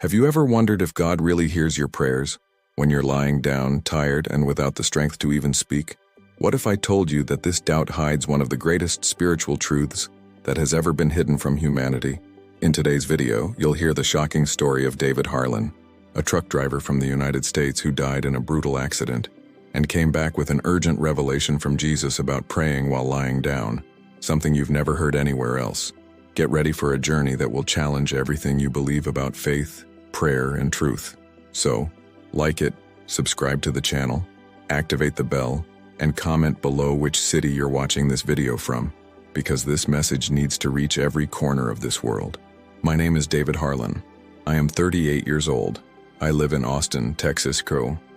Have you ever wondered if God really hears your prayers when you're lying down, tired, and without the strength to even speak? What if I told you that this doubt hides one of the greatest spiritual truths that has ever been hidden from humanity? In today's video, you'll hear the shocking story of David Harlan, a truck driver from the United States who died in a brutal accident and came back with an urgent revelation from Jesus about praying while lying down, something you've never heard anywhere else. Get ready for a journey that will challenge everything you believe about faith, prayer, and truth. So, like it, subscribe to the channel, activate the bell, and comment below which city you're watching this video from, because this message needs to reach every corner of this world. My name is David Harlan. I am 38 years old. I live in Austin, Texas,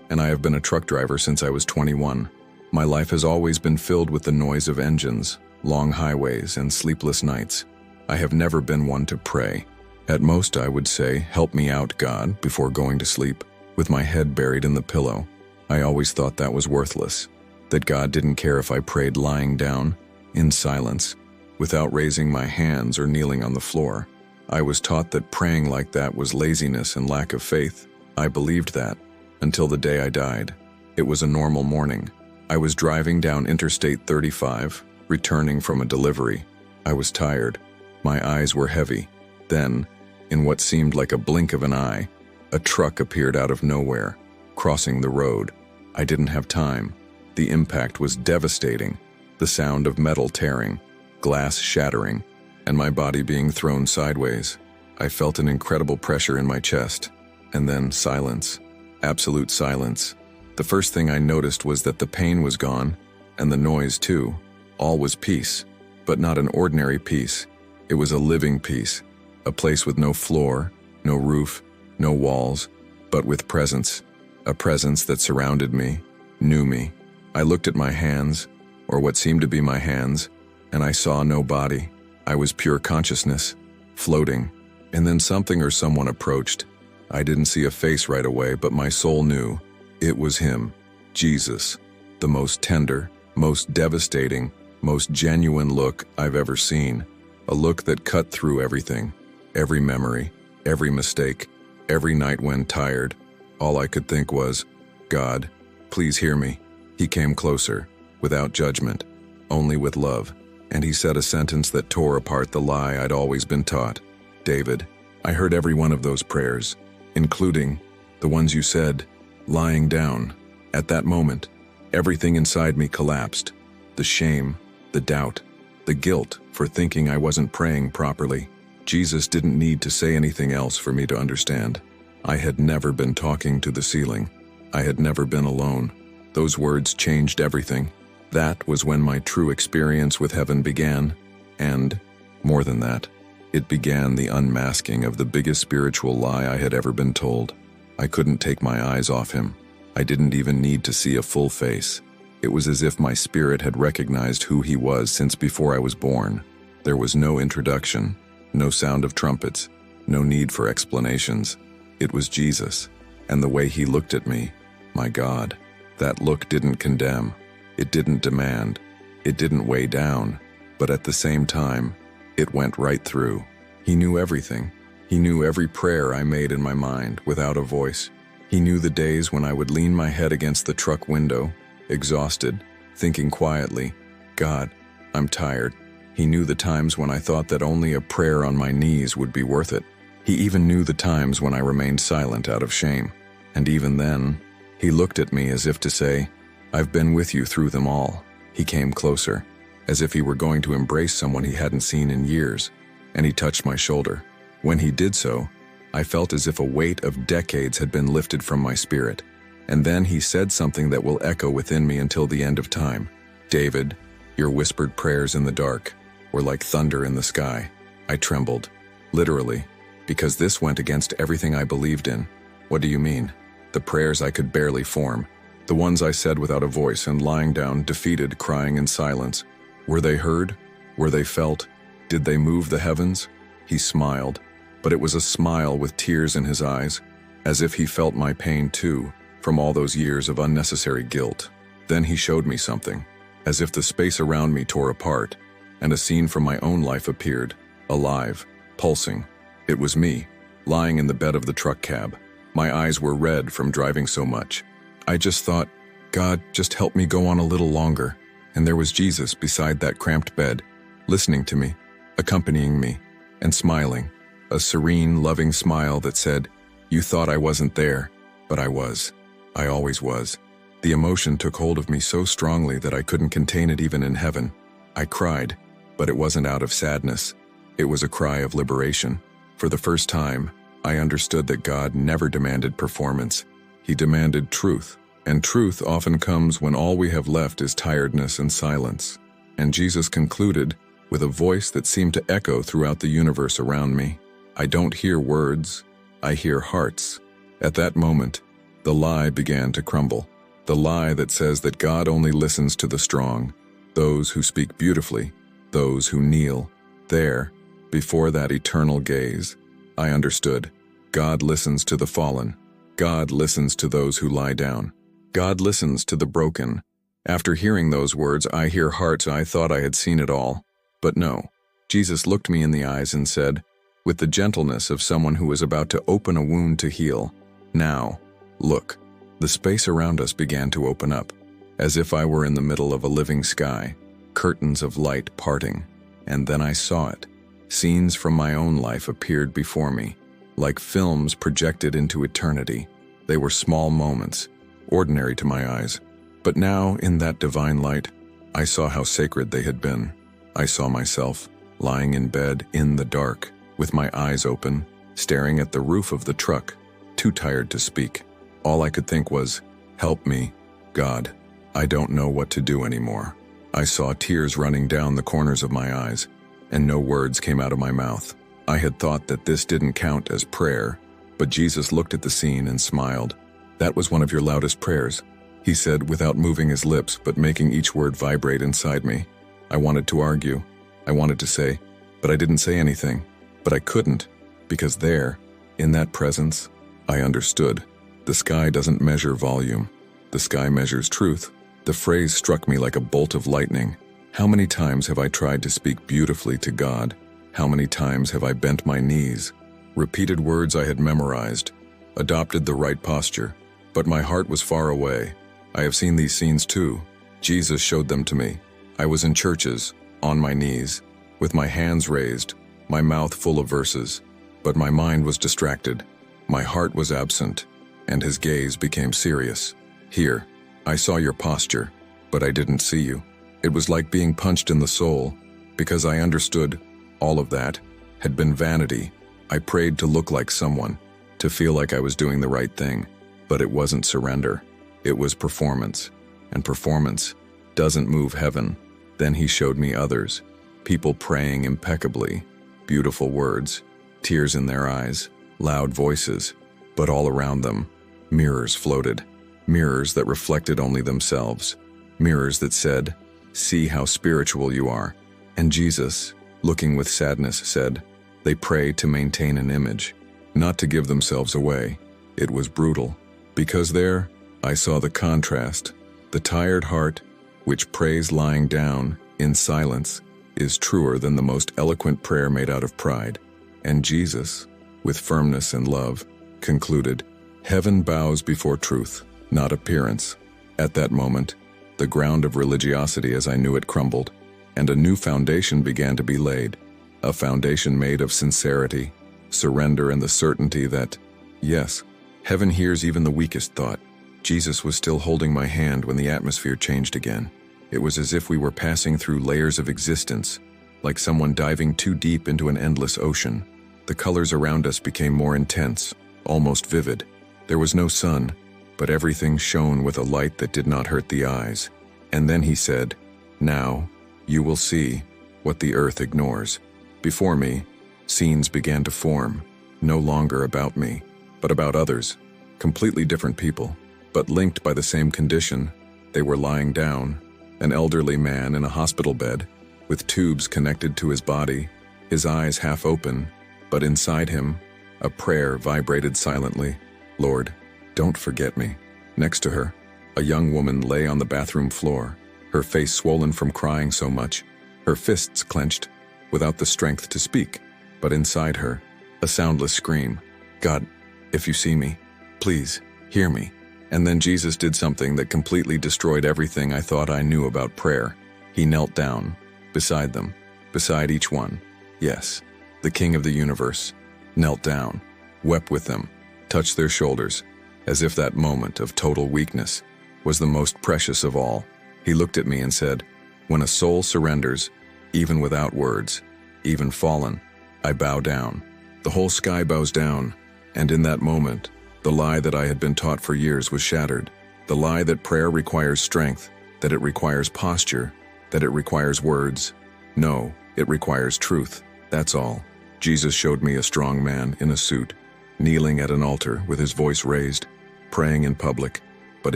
and I have been a truck driver since I was 21. My life has always been filled with the noise of engines, long highways, and sleepless nights. I have never been one to pray. At most, I would say, "Help me out, God," before going to sleep, with my head buried in the pillow. I always thought that was worthless, that God didn't care if I prayed lying down, in silence, without raising my hands or kneeling on the floor. I was taught that praying like that was laziness and lack of faith. I believed that, until the day I died. It was a normal morning. I was driving down Interstate 35, returning from a delivery. I was tired. My eyes were heavy. Then, in what seemed like a blink of an eye, a truck appeared out of nowhere, crossing the road. I didn't have time. The impact was devastating. The sound of metal tearing, glass shattering, and my body being thrown sideways. I felt an incredible pressure in my chest. And then silence. Absolute silence. The first thing I noticed was that the pain was gone, and the noise too. All was peace, but not an ordinary peace. It was a living peace. A place with no floor, no roof, no walls, but with presence. A presence that surrounded me, knew me. I looked at my hands, or what seemed to be my hands, and I saw no body. I was pure consciousness, floating. And then something or someone approached. I didn't see a face right away, but my soul knew. It was him, Jesus. The most tender, most devastating, most genuine look I've ever seen. A look that cut through everything. Every memory, every mistake, every night when tired. All I could think was, "God, please hear me." He came closer, without judgment, only with love, and he said a sentence that tore apart the lie I'd always been taught. "David, I heard every one of those prayers, including the ones you said, lying down." At that moment, everything inside me collapsed. The shame, the doubt, the guilt for thinking I wasn't praying properly. Jesus didn't need to say anything else for me to understand. I had never been talking to the ceiling. I had never been alone. Those words changed everything. That was when my true experience with heaven began. And, more than that, it began the unmasking of the biggest spiritual lie I had ever been told. I couldn't take my eyes off him. I didn't even need to see a full face. It was as if my spirit had recognized who he was since before I was born. There was no introduction. No sound of trumpets, no need for explanations. It was Jesus, and the way he looked at me, my God, that look didn't condemn, it didn't demand, it didn't weigh down, but at the same time, it went right through. He knew everything. He knew every prayer I made in my mind without a voice. He knew the days when I would lean my head against the truck window, exhausted, thinking quietly, "God, I'm tired." He knew the times when I thought that only a prayer on my knees would be worth it. He even knew the times when I remained silent out of shame. And even then, he looked at me as if to say, "I've been with you through them all." He came closer, as if he were going to embrace someone he hadn't seen in years, and he touched my shoulder. When he did so, I felt as if a weight of decades had been lifted from my spirit. And then he said something that will echo within me until the end of time. "David, your whispered prayers in the dark were like thunder in the sky." I trembled, literally, because this went against everything I believed in. "What do you mean?" The prayers I could barely form, the ones I said without a voice and lying down, defeated, crying in silence. Were they heard? Were they felt? Did they move the heavens? He smiled, but it was a smile with tears in his eyes, as if he felt my pain too, from all those years of unnecessary guilt. Then he showed me something, as if the space around me tore apart, and a scene from my own life appeared, alive, pulsing. It was me, lying in the bed of the truck cab. My eyes were red from driving so much. I just thought, God, just help me go on a little longer. And there was Jesus beside that cramped bed, listening to me, accompanying me, and smiling. A serene, loving smile that said, you thought I wasn't there, but I was. I always was. The emotion took hold of me so strongly that I couldn't contain it even in heaven. I cried, but it wasn't out of sadness. It was a cry of liberation. For the first time, I understood that God never demanded performance. He demanded truth, and truth often comes when all we have left is tiredness and silence. And Jesus concluded with a voice that seemed to echo throughout the universe around me. I don't hear words, I hear hearts. At that moment, the lie began to crumble. The lie that says that God only listens to the strong, those who speak beautifully, those who kneel. There, before that eternal gaze, I understood. God listens to the fallen. God listens to those who lie down. God listens to the broken. After hearing those words, I hear hearts, I thought I had seen it all. But no. Jesus looked me in the eyes and said, with the gentleness of someone who is about to open a wound to heal, now, look. The space around us began to open up, as if I were in the middle of a living sky, curtains of light parting, and then I saw it. Scenes from my own life appeared before me, like films projected into eternity. They were small moments, ordinary to my eyes, but now, in that divine light, I saw how sacred they had been. I saw myself, lying in bed in the dark, with my eyes open, staring at the roof of the truck, too tired to speak. All I could think was, help me, God. I don't know what to do anymore. I saw tears running down the corners of my eyes, and no words came out of my mouth. I had thought that this didn't count as prayer, but Jesus looked at the scene and smiled. That was one of your loudest prayers, he said without moving his lips but making each word vibrate inside me. I wanted to argue. I wanted to say, but I didn't say anything. But I couldn't, because there, in that presence, I understood. The sky doesn't measure volume. The sky measures truth. The phrase struck me like a bolt of lightning. How many times have I tried to speak beautifully to God? How many times have I bent my knees, repeated words I had memorized, adopted the right posture, but my heart was far away. I have seen these scenes too. Jesus showed them to me. I was in churches, on my knees, with my hands raised, my mouth full of verses, but my mind was distracted. My heart was absent, and his gaze became serious. Here, I saw your posture, but I didn't see you. It was like being punched in the soul, because I understood all of that had been vanity. I prayed to look like someone, to feel like I was doing the right thing, but it wasn't surrender. It was performance, and performance doesn't move heaven. Then he showed me others, people praying impeccably, beautiful words, tears in their eyes, loud voices, but all around them, mirrors floated, mirrors that reflected only themselves, mirrors that said, see how spiritual you are. And Jesus, looking with sadness, said, they pray to maintain an image, not to give themselves away. It was brutal, because there I saw the contrast. The tired heart, which prays lying down in silence, is truer than the most eloquent prayer made out of pride. And Jesus, with firmness and love, concluded, heaven bows before truth, not appearance. At that moment, the ground of religiosity as I knew it crumbled, and a new foundation began to be laid, a foundation made of sincerity, surrender, and the certainty that, yes, heaven hears even the weakest thought. Jesus was still holding my hand when the atmosphere changed again. It was as if we were passing through layers of existence, like someone diving too deep into an endless ocean. The colors around us became more intense, almost vivid. There was no sun, but everything shone with a light that did not hurt the eyes. And then he said, now, you will see what the earth ignores. Before me, scenes began to form, no longer about me, but about others, completely different people, but linked by the same condition. They were lying down, an elderly man in a hospital bed, with tubes connected to his body, his eyes half open, but inside him, a prayer vibrated silently. Lord, don't forget me. Next to her, a young woman lay on the bathroom floor, her face swollen from crying so much, her fists clenched, without the strength to speak, but inside her, a soundless scream. God, if you see me, please, hear me. And then Jesus did something that completely destroyed everything I thought I knew about prayer. He knelt down, beside them, beside each one. Yes, the King of the universe, knelt down, wept with them, touched their shoulders, as if that moment of total weakness was the most precious of all. He looked at me and said, "When a soul surrenders, even without words, even fallen, I bow down. The whole sky bows down." And in that moment, the lie that I had been taught for years was shattered. The lie that prayer requires strength, that it requires posture, that it requires words. No, it requires truth. That's all. Jesus showed me a strong man in a suit, kneeling at an altar with his voice raised, praying in public. But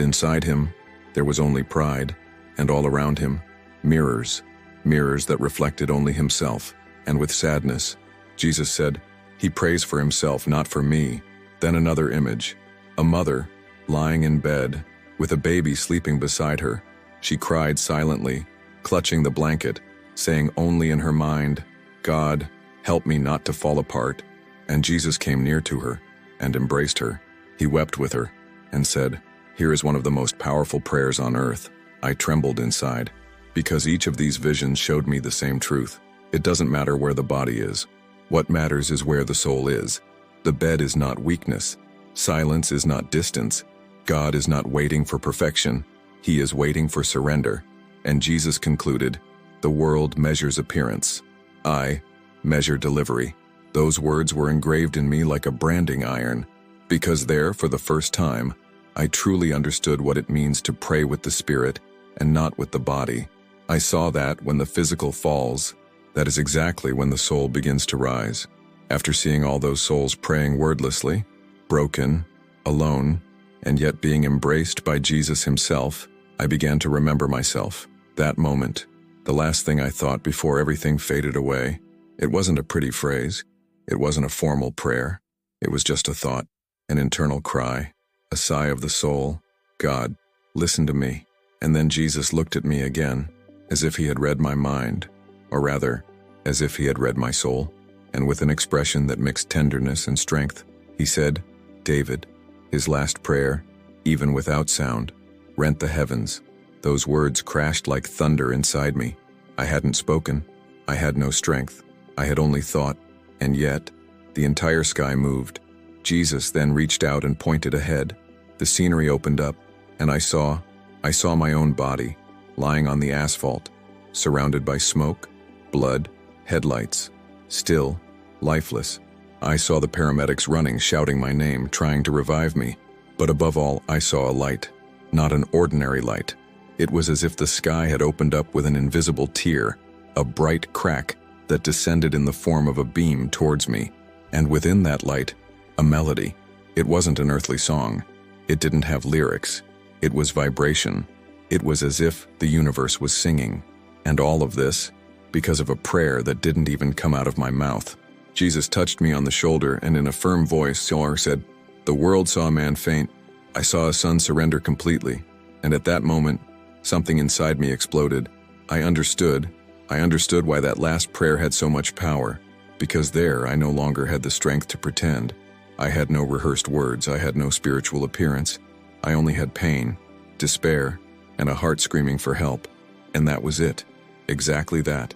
inside him, there was only pride, and all around him, mirrors that reflected only himself. And with sadness, Jesus said, "He prays for himself, not for me." Then another image, a mother lying in bed with a baby sleeping beside her. She cried silently, clutching the blanket, saying only in her mind, "God, help me not to fall apart." And Jesus came near to her and embraced her. He wept with her and said, "Here is one of the most powerful prayers on earth." I trembled inside, because each of these visions showed me the same truth. It doesn't matter where the body is. What matters is where the soul is. The bed is not weakness. Silence is not distance. God is not waiting for perfection. He is waiting for surrender. And Jesus concluded, "The world measures appearance. I measure delivery." Those words were engraved in me like a branding iron, because there, for the first time, I truly understood what it means to pray with the Spirit and not with the body. I saw that when the physical falls, that is exactly when the soul begins to rise. After seeing all those souls praying wordlessly, broken, alone, and yet being embraced by Jesus himself, I began to remember myself. That moment, the last thing I thought before everything faded away. It wasn't a pretty phrase. It wasn't a formal prayer. It was just a thought, an internal cry, a sigh of the soul. "God, listen to me." And then Jesus looked at me again, as if he had read my mind, or rather, as if he had read my soul. And with an expression that mixed tenderness and strength, he said, "David." His last prayer, even without sound, rent the heavens. Those words crashed like thunder inside me. I hadn't spoken. I had no strength. I had only thought. And yet, the entire sky moved. Jesus then reached out and pointed ahead. The scenery opened up, and I saw my own body, lying on the asphalt, surrounded by smoke, blood, headlights. Still, lifeless. I saw the paramedics running, shouting my name, trying to revive me. But above all, I saw a light. Not an ordinary light. It was as if the sky had opened up with an invisible tear, a bright crack that descended in the form of a beam towards me. And within that light, a melody. It wasn't an earthly song. It didn't have lyrics. It was vibration. It was as if the universe was singing. And all of this, because of a prayer that didn't even come out of my mouth. Jesus touched me on the shoulder and in a firm voice said, "The world saw a man faint. I saw a son surrender completely." And at that moment, something inside me exploded. I understood why that last prayer had so much power, because there I no longer had the strength to pretend. I had no rehearsed words. I had no spiritual appearance. I only had pain, despair, and a heart screaming for help. And that was it. Exactly that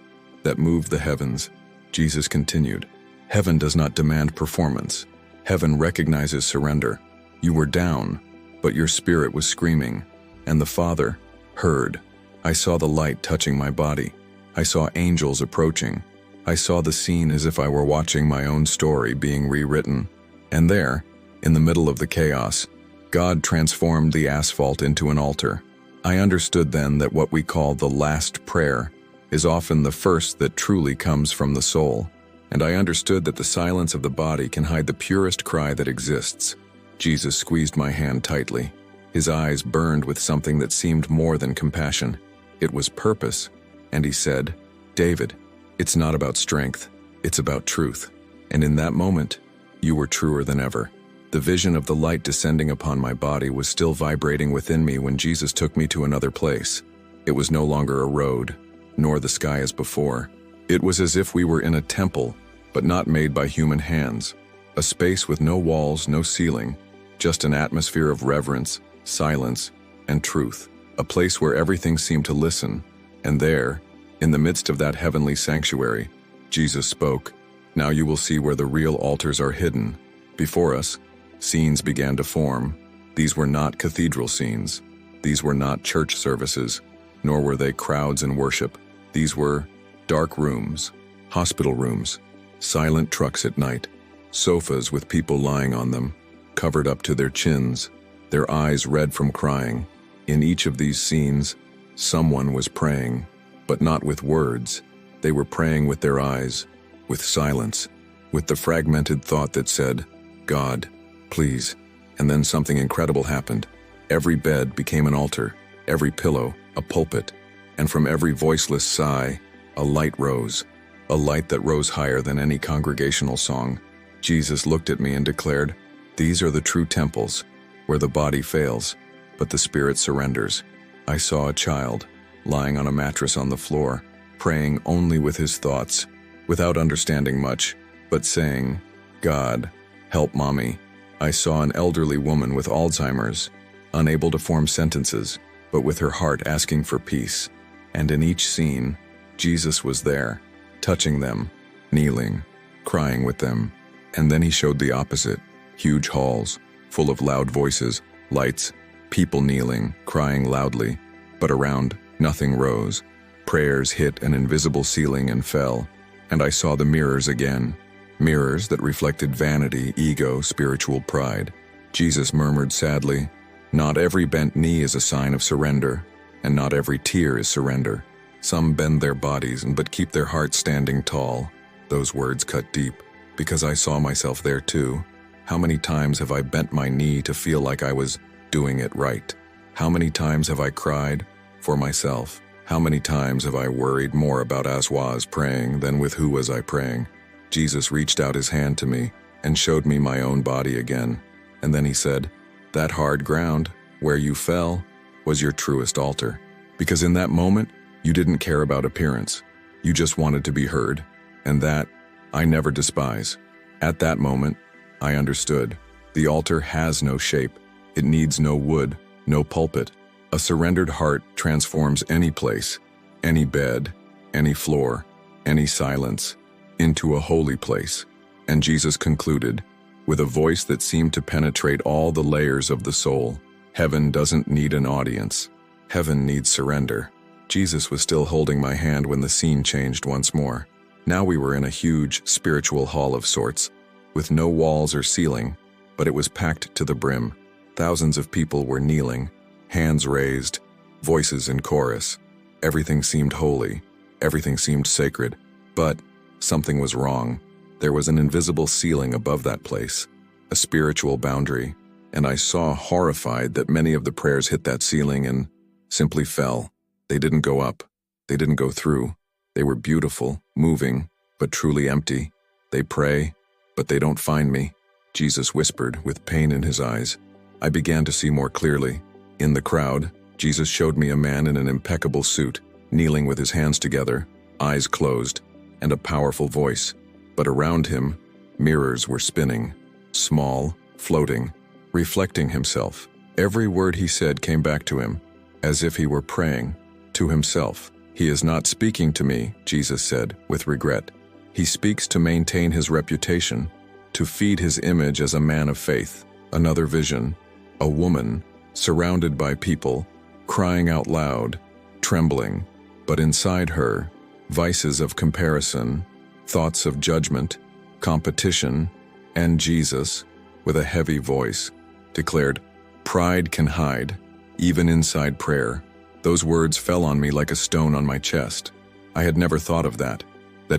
moved the heavens. Jesus continued, "Heaven does not demand performance. Heaven recognizes surrender. You were down, but your spirit was screaming, and the Father heard. I saw the light touching my body. I saw angels approaching. I saw the scene as if I were watching my own story being rewritten. And there, in the middle of the chaos, God transformed the asphalt into an altar. I understood then that what we call the last prayer is often the first that truly comes from the soul. And I understood that the silence of the body can hide the purest cry that exists. Jesus squeezed my hand tightly. His eyes burned with something that seemed more than compassion. It was purpose. And he said, "David, it's not about strength, it's about truth." And in that moment, you were truer than ever. The vision of the light descending upon my body was still vibrating within me when Jesus took me to another place. It was no longer a road, nor the sky as before. It was as if we were in a temple, but not made by human hands. A space with no walls, no ceiling, just an atmosphere of reverence, silence, and truth. A place where everything seemed to listen. And there, in the midst of that heavenly sanctuary, Jesus spoke, "Now you will see where the real altars are hidden." Before us, scenes began to form. These were not cathedral scenes. These were not church services, nor were they crowds in worship. These were dark rooms, hospital rooms, silent trucks at night, sofas with people lying on them, covered up to their chins, their eyes red from crying. In each of these scenes, someone was praying, but not with words. They were praying with their eyes, with silence, with the fragmented thought that said, "God, please." And then something incredible happened. Every bed became an altar, every pillow a pulpit, and from every voiceless sigh, a light rose, a light that rose higher than any congregational song. Jesus looked at me and declared, "These are the true temples, where the body fails, but the spirit surrenders." I saw a child, lying on a mattress on the floor, praying only with his thoughts, without understanding much, but saying, "God, help mommy." I saw an elderly woman with Alzheimer's, unable to form sentences, but with her heart asking for peace. And in each scene, Jesus was there, touching them, kneeling, crying with them. And then he showed the opposite, huge halls, full of loud voices, lights, people kneeling, crying loudly, but around, nothing rose. Prayers hit an invisible ceiling and fell, and I saw the mirrors again, mirrors that reflected vanity, ego, spiritual pride. Jesus murmured sadly, "Not every bent knee is a sign of surrender, and not every tear is surrender. Some bend their bodies but keep their hearts standing tall." Those words cut deep, because I saw myself there too. How many times have I bent my knee to feel like I was doing it right? How many times have I cried for myself? How many times have I worried more about as was praying than with who was I praying? Jesus reached out his hand to me and showed me my own body again. And then he said, "That hard ground, where you fell, was your truest altar. Because in that moment, you didn't care about appearance. You just wanted to be heard. And that, I never despise." At that moment, I understood. The altar has no shape. It needs no wood, no pulpit. A surrendered heart transforms any place, any bed, any floor, any silence, into a holy place. And Jesus concluded, with a voice that seemed to penetrate all the layers of the soul, "Heaven doesn't need an audience. Heaven needs surrender." Jesus was still holding my hand when the scene changed once more. Now we were in a huge spiritual hall of sorts, with no walls or ceiling, but it was packed to the brim. Thousands of people were kneeling, hands raised, voices in chorus. Everything seemed holy, everything seemed sacred, but something was wrong. There was an invisible ceiling above that place, a spiritual boundary, and I saw, horrified, that many of the prayers hit that ceiling and simply fell. They didn't go up. They didn't go through. They were beautiful, moving, but truly empty. They pray, but they don't find me, Jesus whispered with pain in his eyes. I began to see more clearly. In the crowd, Jesus showed me a man in an impeccable suit, kneeling with his hands together, eyes closed, and a powerful voice. But around him, mirrors were spinning, small, floating, reflecting himself. Every word he said came back to him, as if he were praying to himself. "He is not speaking to me," Jesus said, with regret. "He speaks to maintain his reputation, to feed his image as a man of faith." Another vision, a woman, surrounded by people, crying out loud, trembling, but inside her, vices of comparison, thoughts of judgment, competition, and Jesus, with a heavy voice, declared, "Pride can hide, even inside prayer." Those words fell on me like a stone on my chest. I had never thought of that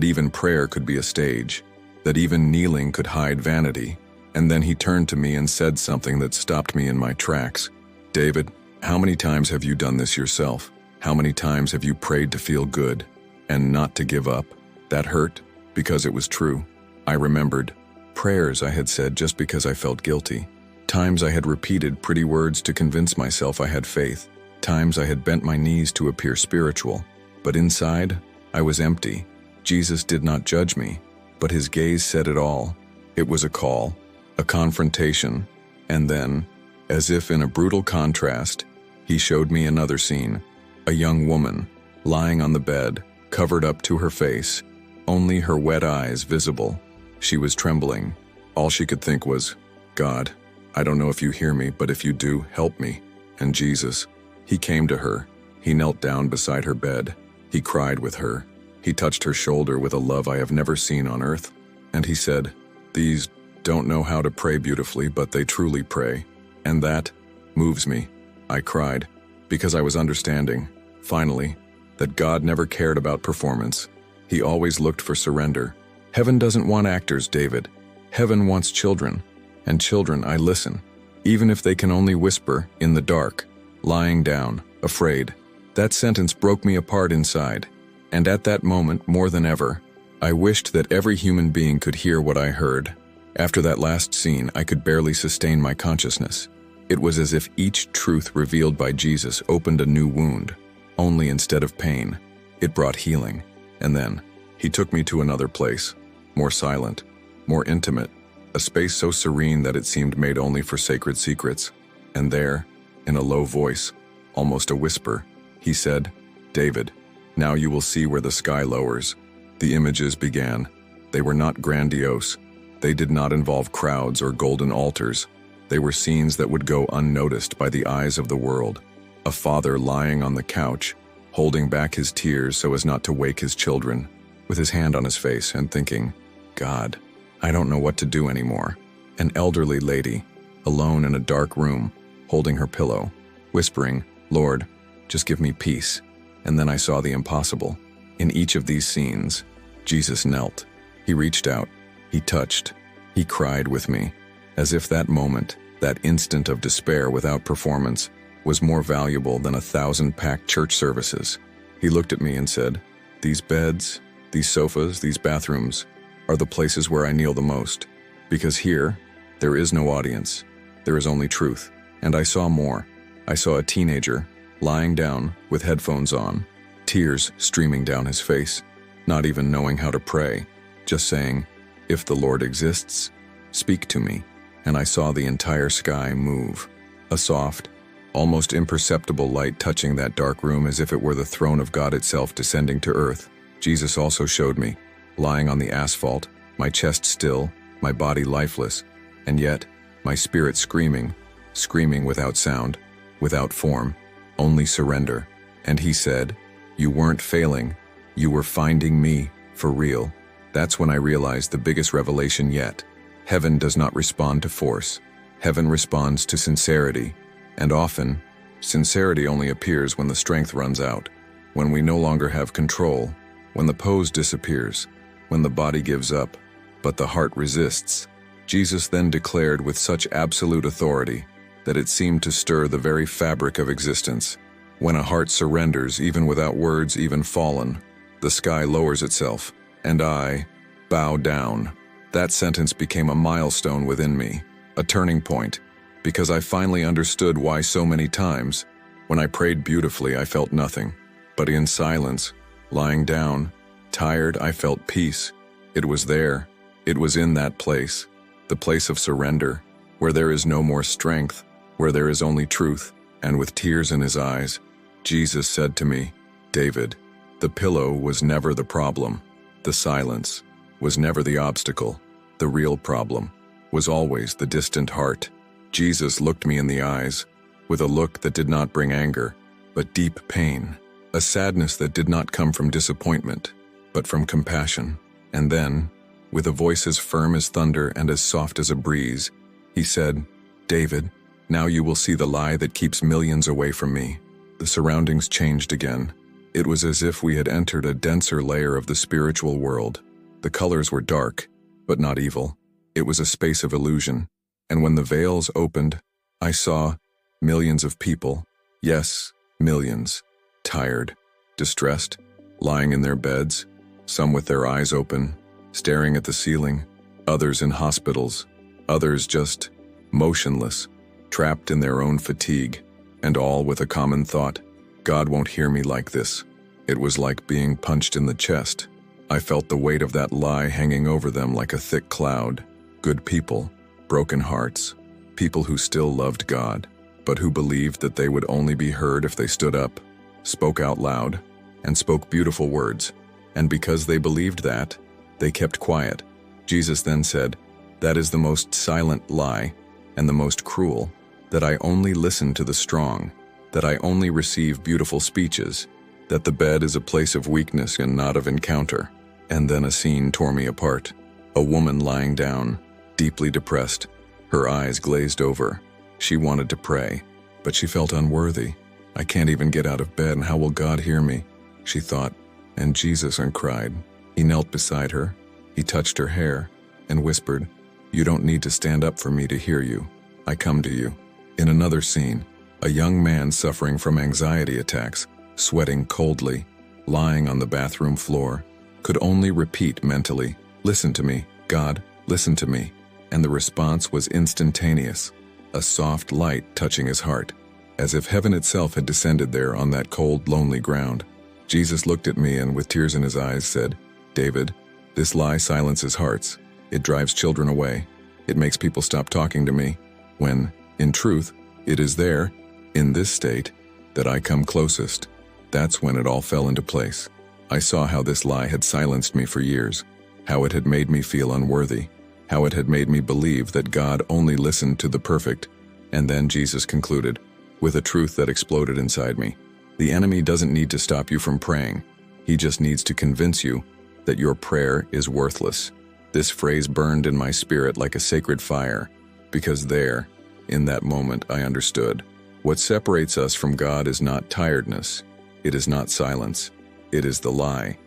even prayer could be a stage, that even kneeling could hide vanity. And then he turned to me and said something that stopped me in my tracks. "David, how many times have you done this yourself? How many times have you prayed to feel good and not to give up?" That hurt, because it was true. I remembered prayers I had said just because I felt guilty. Times I had repeated pretty words to convince myself I had faith. Times I had bent my knees to appear spiritual. But inside, I was empty. Jesus did not judge me, but his gaze said it all. It was a call, a confrontation, and then, as if in a brutal contrast, he showed me another scene. A young woman, lying on the bed, covered up to her face, only her wet eyes visible. She was trembling. All she could think was, "God, I don't know if you hear me, but if you do, help me." And Jesus, he came to her. He knelt down beside her bed. He cried with her. He touched her shoulder with a love I have never seen on earth. And he said, "These don't know how to pray beautifully, but they truly pray." And that moves me. I cried, because I was understanding, finally, that God never cared about performance. He always looked for surrender. Heaven doesn't want actors, David. Heaven wants children. And children, I listen, even if they can only whisper in the dark, lying down, afraid. That sentence broke me apart inside. And at that moment, more than ever, I wished that every human being could hear what I heard. After that last scene, I could barely sustain my consciousness. It was as if each truth revealed by Jesus opened a new wound, only instead of pain, it brought healing. And then, he took me to another place, more silent, more intimate, a space so serene that it seemed made only for sacred secrets. And there, in a low voice, almost a whisper, he said, "David, now you will see where the sky lowers." The images began. They were not grandiose. They did not involve crowds or golden altars. They were scenes that would go unnoticed by the eyes of the world. A father lying on the couch, holding back his tears so as not to wake his children, with his hand on his face and thinking, "God, I don't know what to do anymore." An elderly lady, alone in a dark room, holding her pillow, whispering, "Lord, just give me peace." And then I saw the impossible. In each of these scenes, Jesus knelt. He reached out. He touched. He cried with me, as if that moment, that instant of despair without performance, was more valuable than 1,000 packed church services. He looked at me and said, "These beds, these sofas, these bathrooms are the places where I kneel the most, because here, there is no audience. There is only truth." And I saw more. I saw a teenager, lying down with headphones on, tears streaming down his face, not even knowing how to pray, just saying, "If the Lord exists, speak to me." And I saw the entire sky move, a soft, almost imperceptible light touching that dark room as if it were the throne of God itself descending to earth. Jesus also showed me, lying on the asphalt, my chest still, my body lifeless, and yet my spirit screaming, screaming without sound, without form, only surrender. And he said, "You weren't failing, you were finding me, for real." That's when I realized the biggest revelation yet. Heaven does not respond to force. Heaven responds to sincerity. And often, sincerity only appears when the strength runs out, when we no longer have control, when the pose disappears, when the body gives up, but the heart resists. Jesus then declared with such absolute authority that it seemed to stir the very fabric of existence. When a heart surrenders, even without words even fallen, the sky lowers itself, and I bow down. That sentence became a milestone within me, a turning point, because I finally understood why so many times, when I prayed beautifully, I felt nothing. But in silence, lying down, tired, I felt peace. It was there. It was in that place, the place of surrender, where there is no more strength, where there is only truth. And with tears in his eyes, Jesus said to me, "David, the pillow was never the problem. The silence was never the obstacle. The real problem was always the distant heart." Jesus looked me in the eyes, with a look that did not bring anger, but deep pain, a sadness that did not come from disappointment, but from compassion. And then, with a voice as firm as thunder and as soft as a breeze, he said, "David, now you will see the lie that keeps millions away from me." The surroundings changed again. It was as if we had entered a denser layer of the spiritual world. The colors were dark, but not evil. It was a space of illusion. And when the veils opened, I saw millions of people, yes, millions, tired, distressed, lying in their beds, some with their eyes open, staring at the ceiling, others in hospitals, others just motionless, trapped in their own fatigue, and all with a common thought: God won't hear me like this. It was like being punched in the chest. I felt the weight of that lie hanging over them like a thick cloud. good people, broken hearts, people who still loved God, but who believed that they would only be heard if they stood up, spoke out loud, and spoke beautiful words. And because they believed that, they kept quiet. Jesus then said, "That is the most silent lie and the most cruel, that I only listen to the strong, that I only receive beautiful speeches, that the bed is a place of weakness and not of encounter." And then a scene tore me apart. A woman lying down, deeply depressed, her eyes glazed over. She wanted to pray, but she felt unworthy. "I can't even get out of bed, and how will God hear me?" she thought, and Jesus cried. He knelt beside her, he touched her hair, and whispered, "You don't need to stand up for me to hear you. I come to you." In another scene, a young man suffering from anxiety attacks, sweating coldly, lying on the bathroom floor, could only repeat mentally, "Listen to me, God, listen to me." And the response was instantaneous, a soft light touching his heart, as if heaven itself had descended there on that cold, lonely ground. Jesus looked at me and with tears in his eyes said, "David, this lie silences hearts. It drives children away. It makes people stop talking to me, when, in truth, it is there, in this state, that I come closest." That's when it all fell into place. I saw how this lie had silenced me for years, how it had made me feel unworthy, how it had made me believe that God only listened to the perfect. And then Jesus concluded, with a truth that exploded inside me. The enemy doesn't need to stop you from praying. He just needs to convince you that your prayer is worthless. This phrase burned in my spirit like a sacred fire, because there, in that moment, I understood. What separates us from God is not tiredness. It is not silence. It is the lie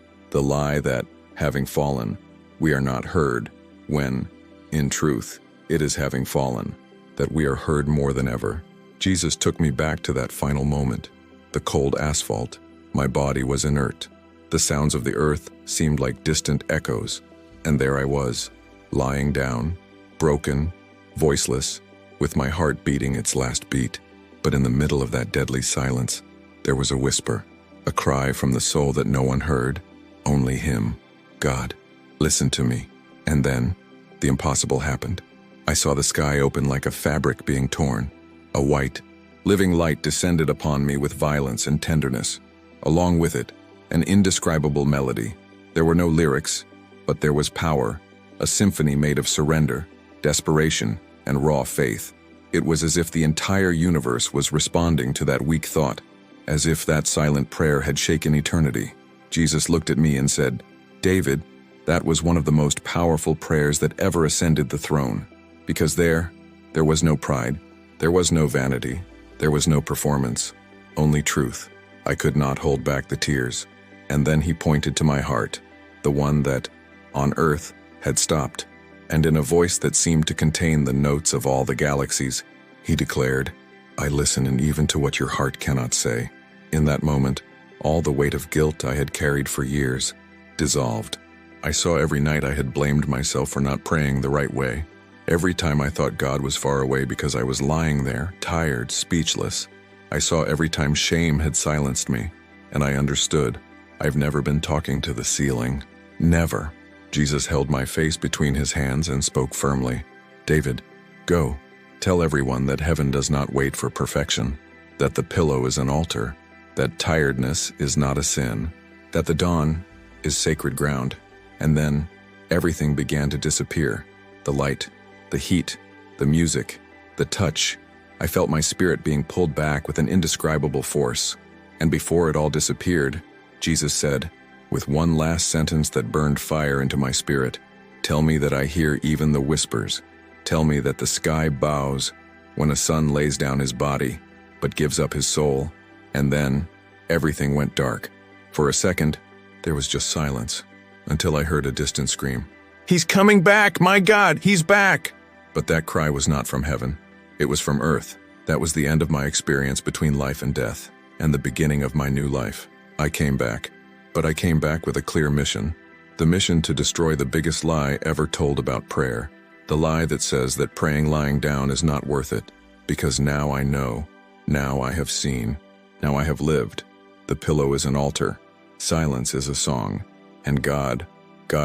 that, having fallen, we are not heard, when, in truth, it is having fallen, that we are heard more than ever. Jesus took me back to that final moment. The cold asphalt, my body was inert. The sounds of the earth seemed like distant echoes, and there I was, lying down, broken, voiceless, with my heart beating its last beat. But in the middle of that deadly silence, there was a whisper, a cry from the soul that no one heard, only Him. "God, listen to me." And then, the impossible happened. I saw the sky open like a fabric being torn. A white, living light descended upon me with violence and tenderness. Along with it, an indescribable melody. There were no lyrics, but there was power, a symphony made of surrender, desperation, and raw faith. It was as if the entire universe was responding to that weak thought, as if that silent prayer had shaken eternity. Jesus looked at me and said, "David, that was one of the most powerful prayers that ever ascended the throne, because there was no pride, there was no vanity, there was no performance, only truth." I could not hold back the tears. And then He pointed to my heart, the one that, on earth, had stopped, and in a voice that seemed to contain the notes of all the galaxies, He declared, "I listen and even to what your heart cannot say." In that moment, all the weight of guilt I had carried for years dissolved. I saw every night I had blamed myself for not praying the right way. Every time I thought God was far away because I was lying there, tired, speechless. I saw every time shame had silenced me, and I understood. I've never been talking to the ceiling. Never. Jesus held my face between His hands and spoke firmly. "David, go. Tell everyone that heaven does not wait for perfection, that the pillow is an altar, that tiredness is not a sin, that the dawn is sacred ground." And then everything began to disappear. The light, the heat, the music, the touch. I felt my spirit being pulled back with an indescribable force. And before it all disappeared, Jesus said, with one last sentence that burned fire into my spirit, "Tell me that I hear even the whispers. Tell me that the sky bows when a son lays down his body, but gives up his soul." And then everything went dark. For a second, there was just silence, until I heard a distant scream. "He's coming back! My God, He's back!" But that cry was not from heaven. It was from earth. That was the end of my experience between life and death, and the beginning of my new life. I came back. But I came back with a clear mission. The mission to destroy the biggest lie ever told about prayer. The lie that says that praying lying down is not worth it. Because now I know. Now I have seen. Now I have lived. The pillow is an altar. Silence is a song. And God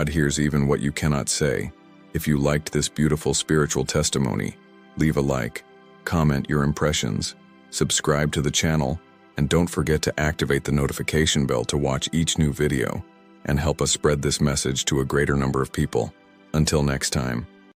hears even what you cannot say. If you liked this beautiful spiritual testimony, leave a like, comment your impressions, subscribe to the channel, and don't forget to activate the notification bell to watch each new video and help us spread this message to a greater number of people. Until next time.